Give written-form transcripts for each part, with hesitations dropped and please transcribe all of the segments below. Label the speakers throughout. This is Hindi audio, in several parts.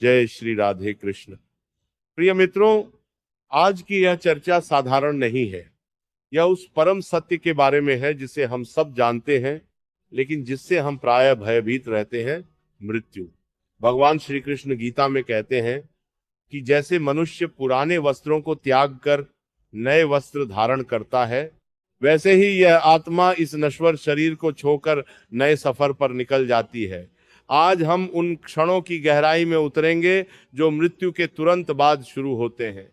Speaker 1: जय श्री राधे कृष्ण। प्रिय मित्रों, आज की यह चर्चा साधारण नहीं है। यह उस परम सत्य के बारे में है जिसे हम सब जानते हैं, लेकिन जिससे हम प्रायः भयभीत रहते हैं, मृत्यु। भगवान श्री कृष्ण गीता में कहते हैं कि जैसे मनुष्य पुराने वस्त्रों को त्याग कर नए वस्त्र धारण करता है, वैसे ही यह आत्मा इस नश्वर शरीर को छोड़कर नए सफर पर निकल जाती है। आज हम उन क्षणों की गहराई में उतरेंगे जो मृत्यु के तुरंत बाद शुरू होते हैं।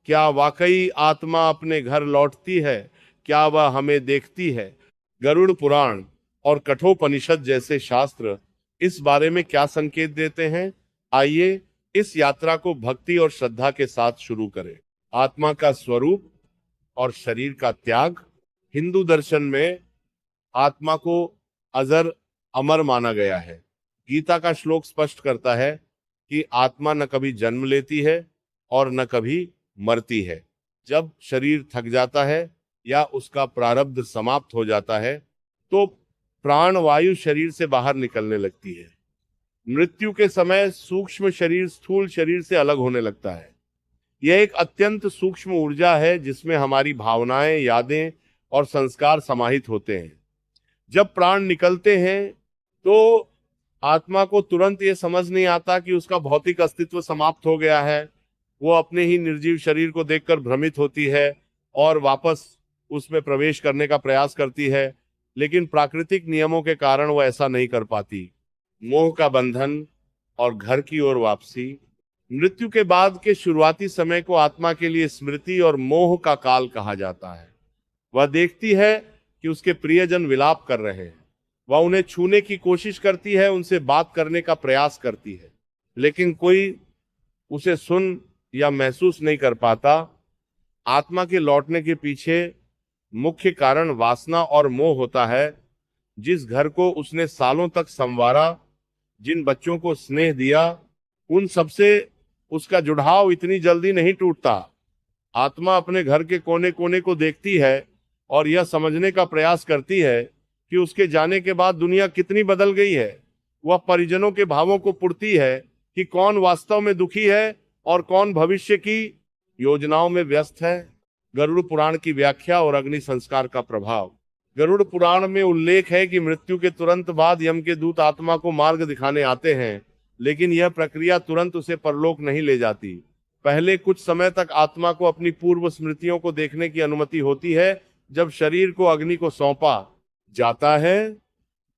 Speaker 1: क्या वाकई आत्मा अपने घर लौटती है? क्या वह हमें देखती है? गरुड़ पुराण और कठोपनिषद जैसे शास्त्र इस बारे में क्या संकेत देते हैं? आइए इस यात्रा को भक्ति और श्रद्धा के साथ शुरू करें। आत्मा का स्वरूप और शरीर का त्याग। हिंदू दर्शन में आत्मा को अजर अमर माना गया है। गीता का श्लोक स्पष्ट करता है कि आत्मा न कभी जन्म लेती है और न कभी मरती है। जब शरीर थक जाता है या उसका प्रारब्ध समाप्त हो जाता है तो प्राण वायु शरीर से बाहर निकलने लगती है। मृत्यु के समय सूक्ष्म शरीर स्थूल शरीर से अलग होने लगता है। यह एक अत्यंत सूक्ष्म ऊर्जा है जिसमें हमारी भावनाएं, यादें और संस्कार समाहित होते हैं। जब प्राण निकलते हैं तो आत्मा को तुरंत ये समझ नहीं आता कि उसका भौतिक अस्तित्व समाप्त हो गया है। वो अपने ही निर्जीव शरीर को देखकर भ्रमित होती है और वापस उसमें प्रवेश करने का प्रयास करती है, लेकिन प्राकृतिक नियमों के कारण वो ऐसा नहीं कर पाती। मोह का बंधन और घर की ओर वापसी। मृत्यु के बाद के शुरुआती समय को आत्मा के लिए स्मृति और मोह का काल कहा जाता है। वह देखती है कि उसके प्रियजन विलाप कर रहे हैं। वह उन्हें छूने की कोशिश करती है, उनसे बात करने का प्रयास करती है, लेकिन कोई उसे सुन या महसूस नहीं कर पाता। आत्मा के लौटने के पीछे मुख्य कारण वासना और मोह होता है। जिस घर को उसने सालों तक संवारा, जिन बच्चों को स्नेह दिया, उन सबसे उसका जुड़ाव इतनी जल्दी नहीं टूटता। आत्मा अपने घर के कोने कोने को देखती है और यह समझने का प्रयास करती है कि उसके जाने के बाद दुनिया कितनी बदल गई है। वह परिजनों के भावों को पुरती है कि कौन वास्तव में दुखी है और कौन भविष्य की योजनाओं में व्यस्त है। गरुड़ पुराण की व्याख्या और अग्नि संस्कार का प्रभाव। गरुड़ पुराण में उल्लेख है कि मृत्यु के तुरंत बाद यम के दूत आत्मा को मार्ग दिखाने आते हैं, लेकिन यह प्रक्रिया तुरंत उसे परलोक नहीं ले जाती। पहले कुछ समय तक आत्मा को अपनी पूर्व स्मृतियों को देखने की अनुमति होती है। जब शरीर को अग्नि को सौंपा जाता है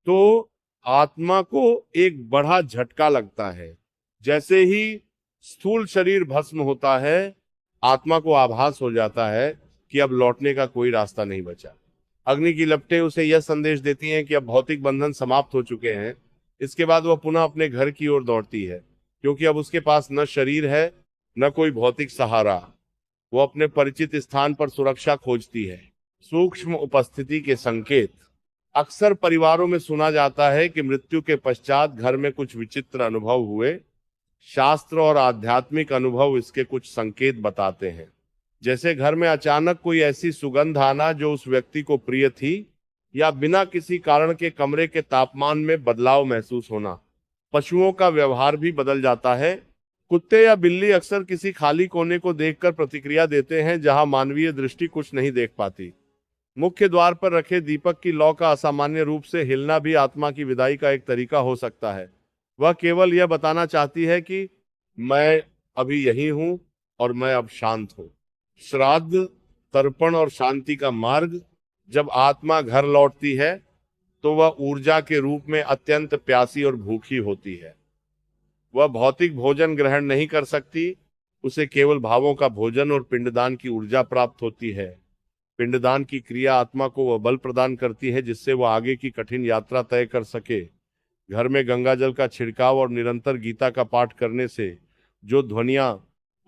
Speaker 1: तो आत्मा को एक बड़ा झटका लगता है। जैसे ही स्थूल शरीर भस्म होता है, आत्मा को आभास हो जाता है कि अब लौटने का कोई रास्ता नहीं बचा। अग्नि की लपटें उसे यह संदेश देती हैं कि अब भौतिक बंधन समाप्त हो चुके हैं। इसके बाद वह पुनः अपने घर की ओर दौड़ती है, क्योंकि अब उसके पास न शरीर है न कोई भौतिक सहारा। वो अपने परिचित स्थान पर सुरक्षा खोजती है। सूक्ष्म उपस्थिति के संकेत। अक्सर परिवारों में सुना जाता है कि मृत्यु के पश्चात घर में कुछ विचित्र अनुभव हुए। शास्त्र और आध्यात्मिक अनुभव इसके कुछ संकेत बताते हैं, जैसे घर में अचानक कोई ऐसी सुगंध आना जो उस व्यक्ति को प्रिय थी, या बिना किसी कारण के कमरे के तापमान में बदलाव महसूस होना। पशुओं का व्यवहार भी बदल जाता है। कुत्ते या बिल्ली अक्सर किसी खाली कोने को देखकर प्रतिक्रिया देते हैं जहां मानवीय दृष्टि कुछ नहीं देख पाती। मुख्य द्वार पर रखे दीपक की लौ का असामान्य रूप से हिलना भी आत्मा की विदाई का एक तरीका हो सकता है। वह केवल यह बताना चाहती है कि मैं अभी यही हूं और मैं अब शांत हूं। श्राद्ध, तर्पण और शांति का मार्ग। जब आत्मा घर लौटती है तो वह ऊर्जा के रूप में अत्यंत प्यासी और भूखी होती है। वह भौतिक भोजन ग्रहण नहीं कर सकती। उसे केवल भावों का भोजन और पिंडदान की ऊर्जा प्राप्त होती है। पिंडदान की क्रिया आत्मा को वह बल प्रदान करती है जिससे वह आगे की कठिन यात्रा तय कर सके। घर में गंगा जल का छिड़काव और निरंतर गीता का पाठ करने से जो ध्वनियां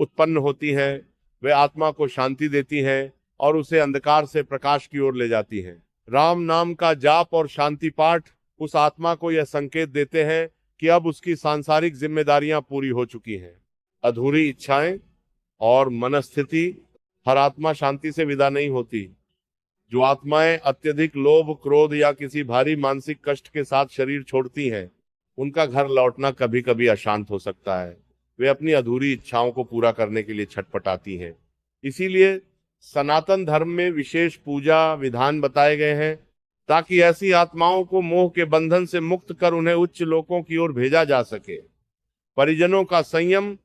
Speaker 1: उत्पन्न होती हैं, वे आत्मा को शांति देती हैं और उसे अंधकार से प्रकाश की ओर ले जाती हैं। राम नाम का जाप और शांति पाठ उस आत्मा को यह संकेत देते हैं कि अब उसकी सांसारिक जिम्मेदारियां पूरी हो चुकी हैं। अधूरी इच्छाएं और मनस्थिति। हर आत्मा शांति से विदा नहीं होती। जो आत्माएं अत्यधिक लोभ, क्रोध या किसी भारी मानसिक कष्ट के साथ शरीर छोड़ती हैं, उनका घर लौटना कभी कभी अशांत हो सकता है। वे अपनी अधूरी इच्छाओं को पूरा करने के लिए छटपटाती हैं। इसीलिए सनातन धर्म में विशेष पूजा विधान बताए गए हैं, ताकि ऐसी आत्माओं को मोह के बंधन से मुक्त कर उन्हें उच्च लोकों की ओर भेजा जा सके। परिजनों का संयम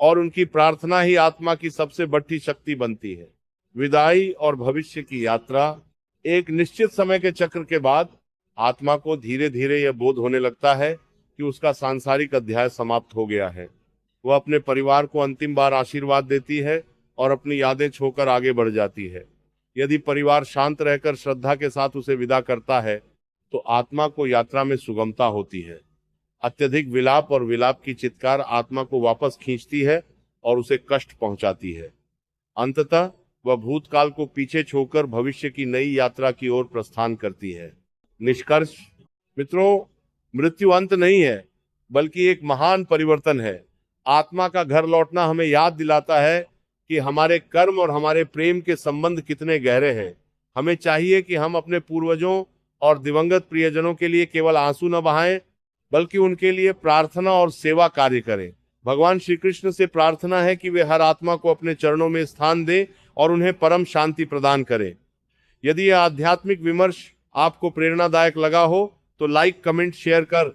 Speaker 1: और उनकी प्रार्थना ही आत्मा की सबसे बड़ी शक्ति बनती है। विदाई और भविष्य की यात्रा। एक निश्चित समय के चक्र के बाद आत्मा को धीरे धीरे यह बोध होने लगता है कि उसका सांसारिक अध्याय समाप्त हो गया है। वह अपने परिवार को अंतिम बार आशीर्वाद देती है और अपनी यादें छोड़कर आगे बढ़ जाती है। यदि परिवार शांत रहकर श्रद्धा के साथ उसे विदा करता है तो आत्मा को यात्रा में सुगमता होती है। अत्यधिक विलाप और विलाप की चित्कार आत्मा को वापस खींचती है और उसे कष्ट पहुंचाती है। अंततः वह भूतकाल को पीछे छोड़कर भविष्य की नई यात्रा की ओर प्रस्थान करती है। निष्कर्ष मित्रों, मृत्यु अंत नहीं है, बल्कि एक महान परिवर्तन है। आत्मा का घर लौटना हमें याद दिलाता है कि हमारे कर्म और हमारे प्रेम के संबंध कितने गहरे हैं। हमें चाहिए कि हम अपने पूर्वजों और दिवंगत प्रियजनों के लिए केवल आंसू न बहाएं, बल्कि उनके लिए प्रार्थना और सेवा कार्य करें। भगवान श्री कृष्ण से प्रार्थना है कि वे हर आत्मा को अपने चरणों में स्थान दें और उन्हें परम शांति प्रदान करें। यदि यह आध्यात्मिक विमर्श आपको प्रेरणादायक लगा हो तो लाइक, कमेंट, शेयर कर